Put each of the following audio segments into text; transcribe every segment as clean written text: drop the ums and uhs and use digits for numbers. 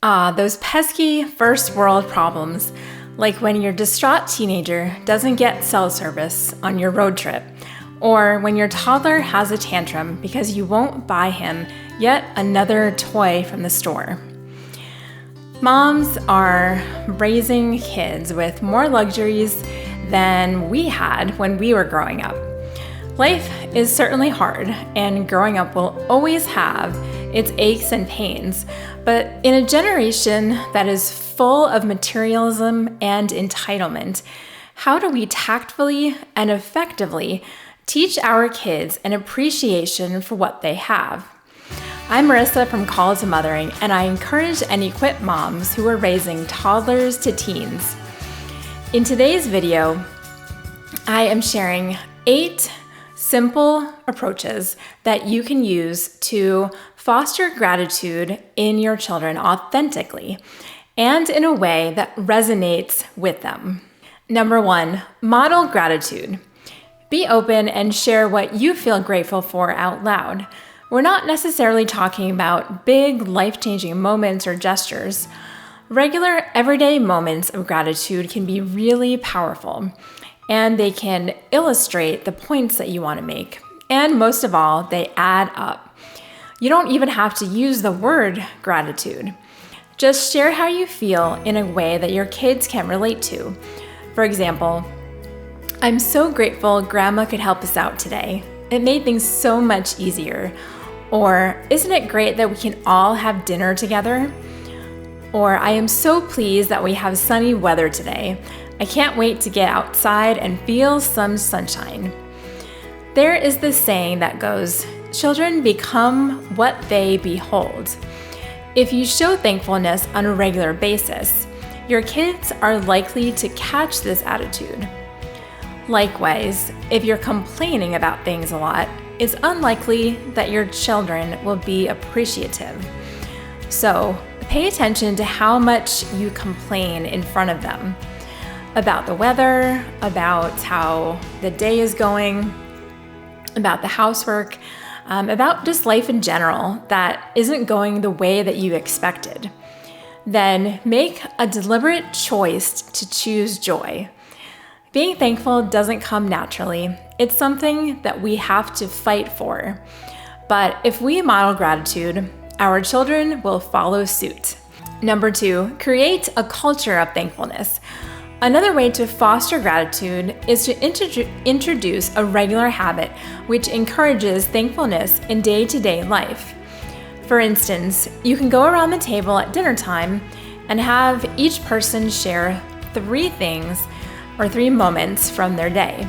Those pesky first world problems, like when your distraught teenager doesn't get cell service on your road trip, or when your toddler has a tantrum because you won't buy him yet another toy from the store. Moms are raising kids with more luxuries than we had when we were growing up. Life is certainly hard, and growing up will always have its aches and pains, but in a generation that is full of materialism and entitlement, how do we tactfully and effectively teach our kids an appreciation for what they have? I'm Marisa from Call to Mothering, and I encourage and equip moms who are raising toddlers to teens. In today's video, I am sharing 8 simple approaches that you can use to foster gratitude in your children authentically and in a way that resonates with them. Number 1, model gratitude. Be open and share what you feel grateful for out loud. We're not necessarily talking about big, life-changing moments or gestures. Regular, everyday moments of gratitude can be really powerful, and they can illustrate the points that you want to make. And most of all, they add up. You don't even have to use the word gratitude. Just share how you feel in a way that your kids can relate to. For example, I'm so grateful Grandma could help us out today. It made things so much easier. Or, isn't it great that we can all have dinner together? Or, I am so pleased that we have sunny weather today. I can't wait to get outside and feel some sunshine. There is this saying that goes, children become what they behold. If you show thankfulness on a regular basis, your kids are likely to catch this attitude. Likewise, if you're complaining about things a lot, it's unlikely that your children will be appreciative. So, pay attention to how much you complain in front of them about the weather, about how the day is going, about the housework, about just life in general that isn't going the way that you expected. Then make a deliberate choice to choose joy. Being thankful doesn't come naturally. It's something that we have to fight for. But if we model gratitude, our children will follow suit. Number 2, create a culture of thankfulness. Another way to foster gratitude is to introduce a regular habit which encourages thankfulness in day-to-day life. For instance, you can go around the table at dinner time and have each person share 3 things or 3 moments from their day.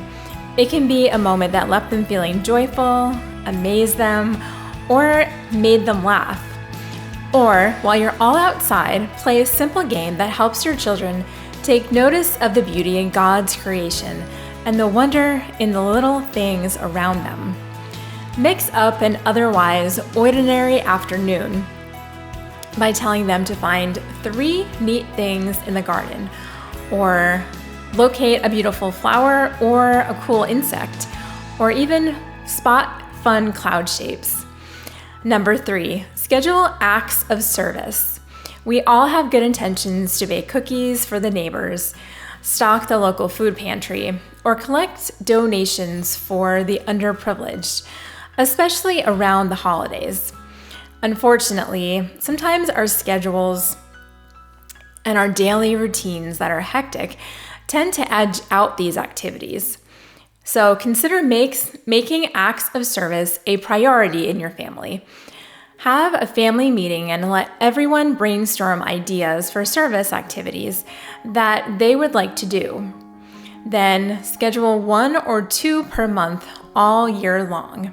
It can be a moment that left them feeling joyful, amazed them, or made them laugh. Or, while you're all outside, play a simple game that helps your children take notice of the beauty in God's creation and the wonder in the little things around them. Mix up an otherwise ordinary afternoon by telling them to find 3 neat things in the garden, or locate a beautiful flower or a cool insect, or even spot fun cloud shapes. Number 3, schedule acts of service. We all have good intentions to bake cookies for the neighbors, stock the local food pantry, or collect donations for the underprivileged, especially around the holidays. Unfortunately, sometimes our schedules and our daily routines that are hectic tend to edge out these activities. So consider making acts of service a priority in your family. Have a family meeting and let everyone brainstorm ideas for service activities that they would like to do. Then schedule 1 or 2 per month all year long.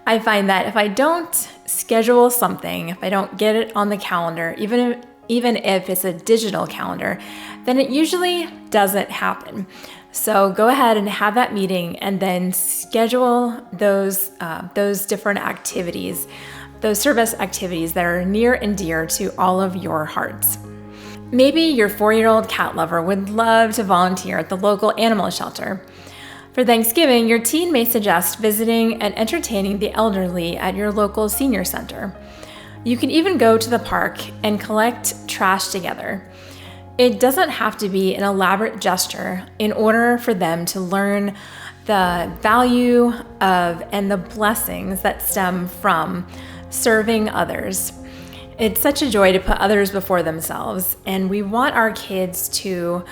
I find that if I don't schedule something, if I don't get it on the calendar, even if it's a digital calendar, then it usually doesn't happen. So go ahead and have that meeting and then schedule those different activities, those service activities that are near and dear to all of your hearts. Maybe your 4-year-old cat lover would love to volunteer at the local animal shelter. For Thanksgiving, your teen may suggest visiting and entertaining the elderly at your local senior center. You can even go to the park and collect trash together. It doesn't have to be an elaborate gesture in order for them to learn the value of and the blessings that stem from serving others. It's such a joy to put others before themselves, and we want our kids to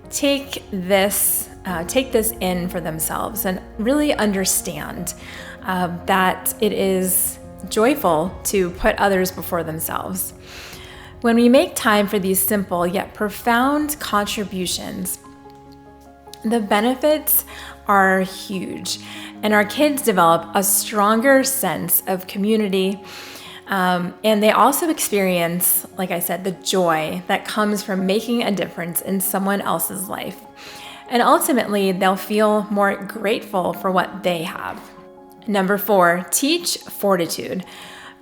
take this in for themselves and really understand that it is joyful to put others before themselves. When we make time for these simple yet profound contributions, the benefits are huge, and our kids develop a stronger sense of community. And they also experience, like I said, the joy that comes from making a difference in someone else's life. And ultimately, they'll feel more grateful for what they have. Number 4, teach fortitude.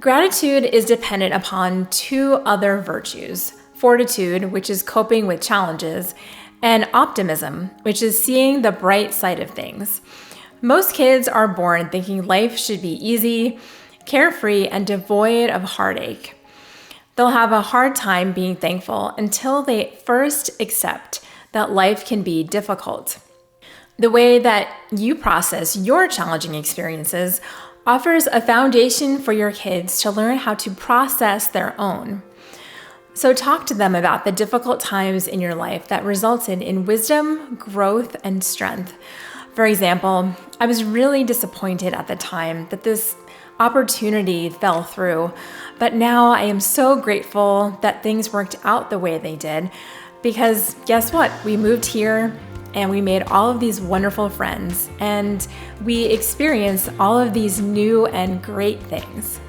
Gratitude is dependent upon 2 other virtues: fortitude, which is coping with challenges, and optimism, which is seeing the bright side of things. Most kids are born thinking life should be easy, carefree, and devoid of heartache. They'll have a hard time being thankful until they first accept that life can be difficult. The way that you process your challenging experiences offers a foundation for your kids to learn how to process their own. So talk to them about the difficult times in your life that resulted in wisdom, growth, and strength. For example, I was really disappointed at the time that this opportunity fell through, but now I am so grateful that things worked out the way they did, because guess what? We moved here and we made all of these wonderful friends, and we experienced all of these new and great things.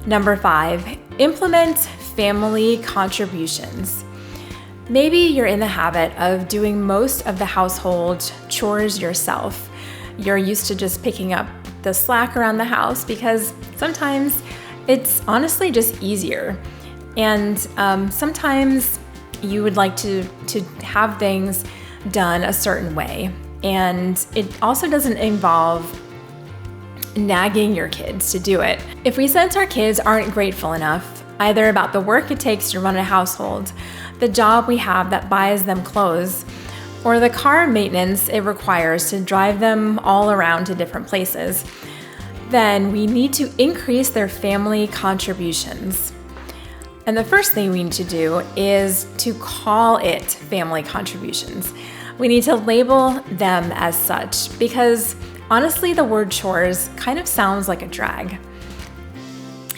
Number 5, implement family contributions. Maybe you're in the habit of doing most of the household chores yourself. You're used to just picking up the slack around the house because sometimes it's honestly just easier. And sometimes you would like to have things done a certain way. And it also doesn't involve nagging your kids to do it. If we sense our kids aren't grateful enough, either about the work it takes to run a household, the job we have that buys them clothes, or the car maintenance it requires to drive them all around to different places, then we need to increase their family contributions. And the first thing we need to do is to call it family contributions. We need to label them as such because honestly, the word chores kind of sounds like a drag.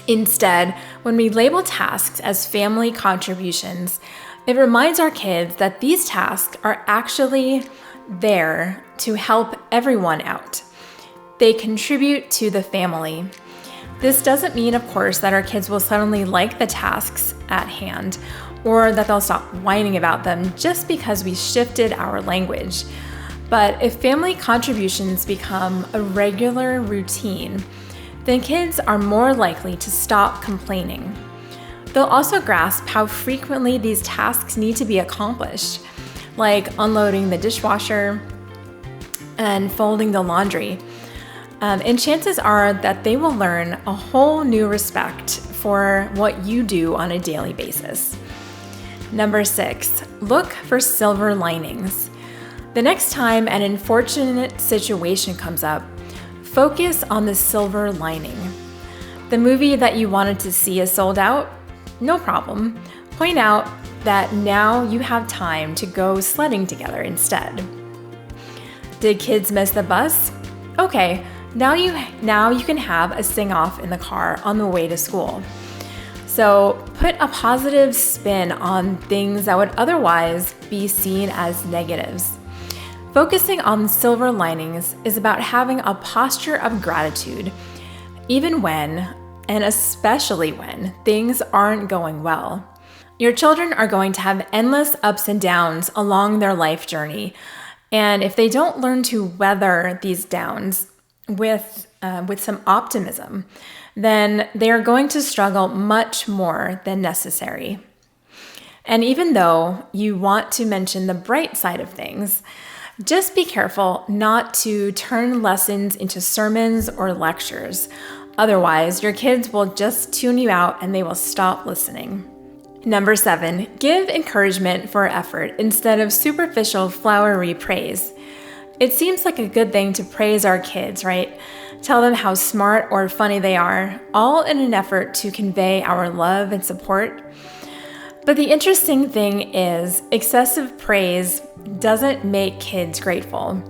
Instead, when we label tasks as family contributions, it reminds our kids that these tasks are actually there to help everyone out. They contribute to the family. This doesn't mean, of course, that our kids will suddenly like the tasks at hand or that they'll stop whining about them just because we shifted our language. But if family contributions become a regular routine, then kids are more likely to stop complaining. They'll also grasp how frequently these tasks need to be accomplished, like unloading the dishwasher and folding the laundry. And chances are that they will learn a whole new respect for what you do on a daily basis. Number 6, look for silver linings. The next time an unfortunate situation comes up, focus on the silver lining. The movie that you wanted to see is sold out? No problem. Point out that now you have time to go sledding together instead. Did kids miss the bus? Okay, now you can have a sing-off in the car on the way to school. So put a positive spin on things that would otherwise be seen as negatives. Focusing on silver linings is about having a posture of gratitude, even when, and especially when, things aren't going well. Your children are going to have endless ups and downs along their life journey, and if they don't learn to weather these downs with some optimism, then they are going to struggle much more than necessary. And even though you want to mention the bright side of things, just be careful not to turn lessons into sermons or lectures. Otherwise, your kids will just tune you out and they will stop listening. Number 7, give encouragement for effort instead of superficial, flowery praise. It seems like a good thing to praise our kids, right? Tell them how smart or funny they are, all in an effort to convey our love and support. But the interesting thing is, excessive praise doesn't make kids grateful.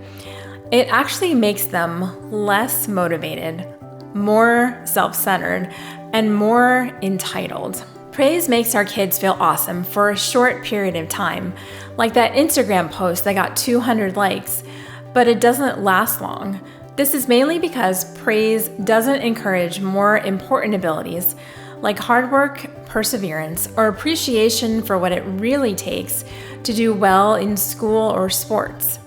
It actually makes them less motivated, more self-centered, and more entitled. Praise makes our kids feel awesome for a short period of time, like that Instagram post that got 200 likes, but it doesn't last long. This is mainly because praise doesn't encourage more important abilities like hard work, perseverance, or appreciation for what it really takes to do well in school or sports.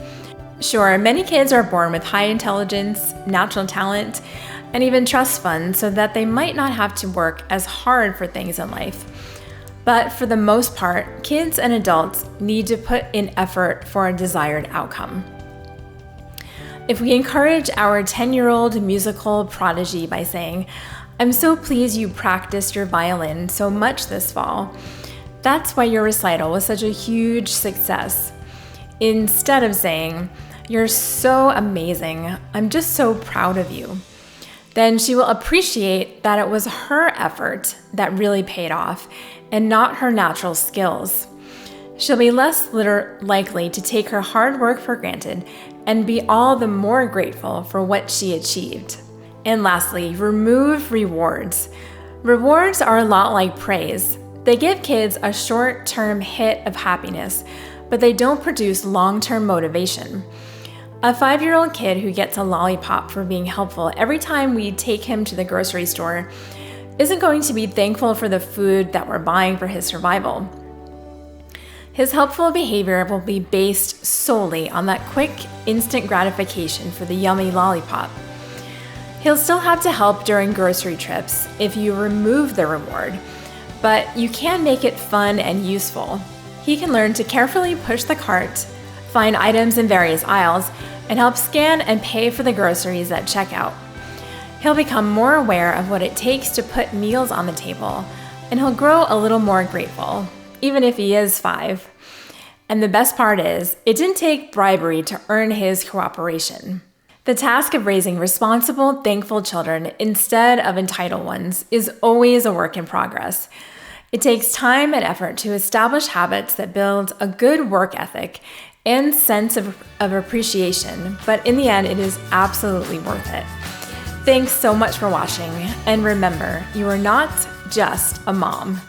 Sure, many kids are born with high intelligence, natural talent, and even trust funds so that they might not have to work as hard for things in life. But for the most part, kids and adults need to put in effort for a desired outcome. If we encourage our 10-year-old musical prodigy by saying, "I'm so pleased you practiced your violin so much this fall. That's why your recital was such a huge success," instead of saying, "You're so amazing. I'm just so proud of you," then she will appreciate that it was her effort that really paid off and not her natural skills. She'll be less likely to take her hard work for granted and be all the more grateful for what she achieved. And lastly, remove rewards. Rewards are a lot like praise. They give kids a short-term hit of happiness, but they don't produce long-term motivation. A 5-year-old kid who gets a lollipop for being helpful every time we take him to the grocery store isn't going to be thankful for the food that we're buying for his survival. His helpful behavior will be based solely on that quick, instant gratification for the yummy lollipop. He'll still have to help during grocery trips if you remove the reward, but you can make it fun and useful. He can learn to carefully push the cart, find items in various aisles, and help scan and pay for the groceries at checkout. He'll become more aware of what it takes to put meals on the table, and he'll grow a little more grateful, even if he is 5. And the best part is, it didn't take bribery to earn his cooperation. The task of raising responsible, thankful children instead of entitled ones is always a work in progress. It takes time and effort to establish habits that build a good work ethic and sense of appreciation, but in the end, it is absolutely worth it. Thanks so much for watching, and remember, you are not just a mom.